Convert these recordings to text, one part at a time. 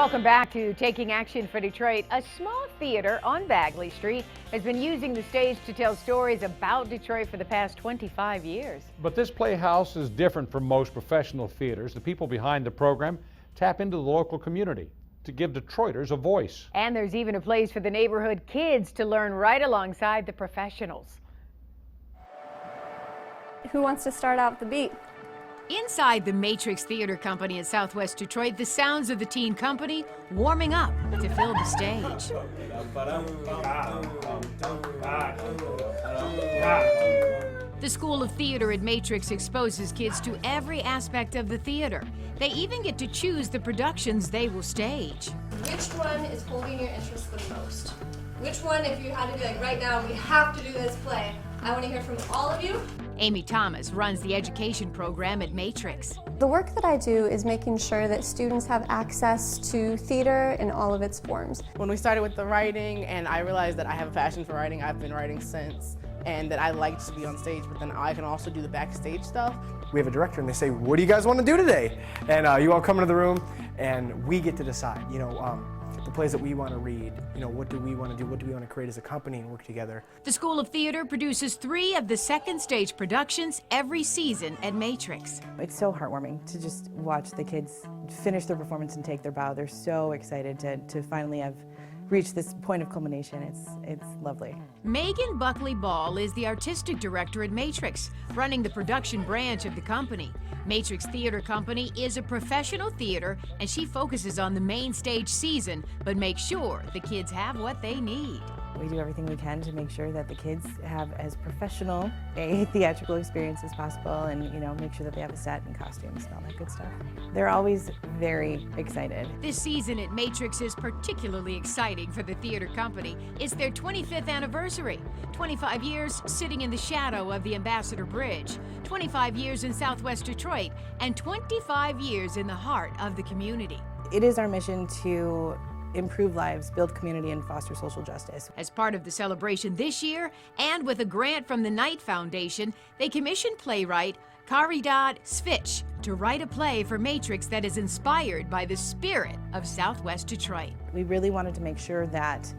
Welcome back to Taking Action for Detroit. A small theater on Bagley Street has been using the stage to tell stories about Detroit for the past 25 years. But this playhouse is different from most professional theaters. The people behind the program tap into the local community to give Detroiters a voice. And there's even a place for the neighborhood kids to learn right alongside the professionals. Who wants to start out the beat? Inside the Matrix Theater Company in Southwest Detroit, the sounds of the teen company warming up to fill the stage. The School of Theater at Matrix exposes kids to every aspect of the theater. They even get to choose the productions they will stage. Which one is holding your interest the most? Which one, if you had to be like, right now, we have to do this play, I want to hear from all of you. Amy Thomas runs the education program at Matrix. The work that I do is making sure that students have access to theater in all of its forms. When we started with the writing and I realized that I have a passion for writing, I've been writing since, and that I like to be on stage, but then I can also do the backstage stuff. We have a director and they say, what do you guys want to do today? And you all come into the room and we get to decide, the plays that we want to read, what do we want to do, what do we want to create as a company and work together. The School of Theater produces 3 of the second stage productions every season at Matrix. It's so heartwarming to just watch the kids finish their performance and take their bow. They're so excited to finally have reached this point of culmination. It's lovely. Megan Buckley Ball is the artistic director at Matrix, running the production branch of the company. Matrix Theater Company is a professional theater, and she focuses on the main stage season, but makes sure the kids have what they need. We do everything we can to make sure that the kids have as professional a theatrical experience as possible, and make sure that they have a set and costumes and all that good stuff. They're always very excited. This season at Matrix is particularly exciting for the theater company. It's their 25th anniversary. 25 years sitting in the shadow of the Ambassador Bridge, 25 years in Southwest Detroit, and 25 years in the heart of the community. It is our mission to improve lives, build community, and foster social justice. As part of the celebration this year, and with a grant from the Knight Foundation, they commissioned playwright Caridad Svich to write a play for Matrix that is inspired by the spirit of Southwest Detroit. We really wanted to make sure that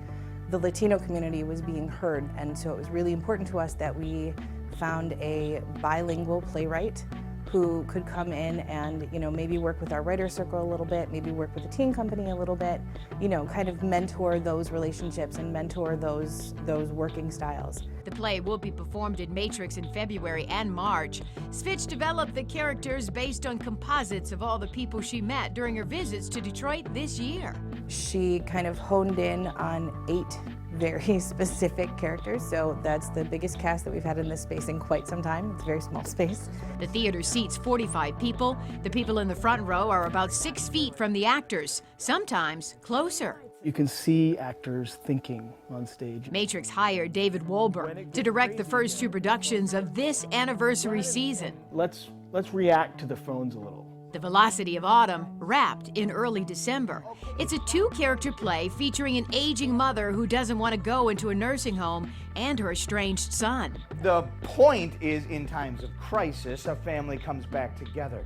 the Latino community was being heard, and so it was really important to us that we found a bilingual playwright who could come in and maybe work with our writer circle a little bit, maybe work with the teen company a little bit, kind of mentor those relationships and mentor those working styles. The play will be performed in Matrix in February and March. Svich developed the characters based on composites of all the people she met during her visits to Detroit this year. She kind of honed in on 8 very specific characters, so that's the biggest cast that we've had in this space in quite some time. It's a very small space. The theater seats 45 people. The people in the front row are about 6 feet from the actors, sometimes closer. You can see actors thinking on stage. Matrix hired David Wolber to direct the first 2 productions of this anniversary season. Let's react to the phones a little. The Velocity of Autumn wrapped in early December. It's a 2-character play featuring an aging mother who doesn't want to go into a nursing home and her estranged son. The point is, in times of crisis, a family comes back together.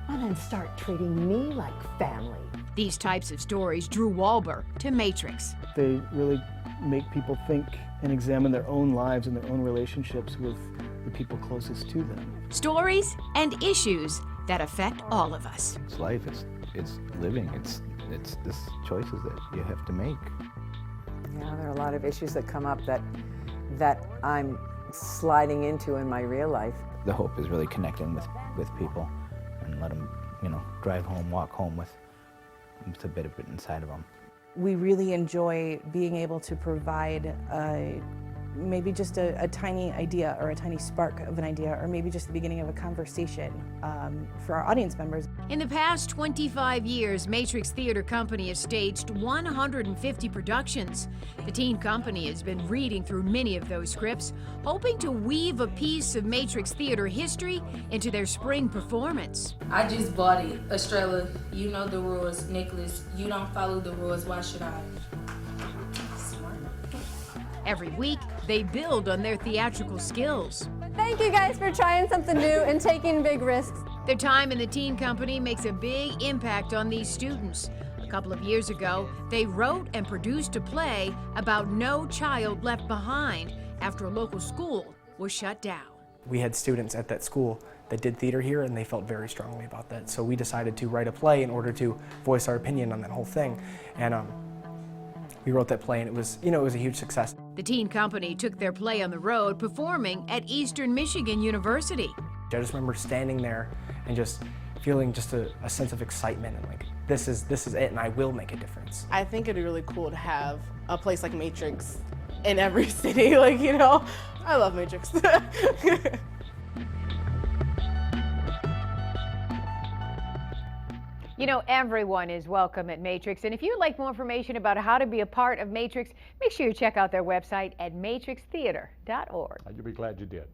And then start treating me like family. These types of stories drew Wolber to Matrix. They really make people think and examine their own lives and their own relationships with the people closest to them. Stories and issues that affect all of us. It's life, it's living, it's this choices that you have to make. Yeah, there are a lot of issues that come up that I'm sliding into in my real life. The hope is really connecting with people and let them, drive home, walk home with a bit of it inside of them. We really enjoy being able to provide maybe just a tiny idea or a tiny spark of an idea, or maybe just the beginning of a conversation for our audience members. In the past 25 years, Matrix Theater Company has staged 150 productions. The teen company has been reading through many of those scripts, hoping to weave a piece of Matrix Theater history into their spring performance. I just bought it. Estrella, you know the rules. Nicholas, you don't follow the rules. Why should I? Every week, they build on their theatrical skills. Thank you guys for trying something new and taking big risks. Their time in the teen company makes a big impact on these students. couple of years ago, they wrote and produced a play about No Child Left Behind after a local school was shut down. We had students at that school that did theater here, and they felt very strongly about that. So we decided to write a play in order to voice our opinion on that whole thing. And we wrote that play, and it was, it was a huge success. The teen company took their play on the road, performing at Eastern Michigan University. I just remember standing there and just feeling just a sense of excitement and like, this is it, and I will make a difference. I think it'd be really cool to have a place like Matrix in every city, like, I love Matrix. Everyone is welcome at Matrix, and if you'd like more information about how to be a part of Matrix, make sure you check out their website at matrixtheater.org. You'll be glad you did.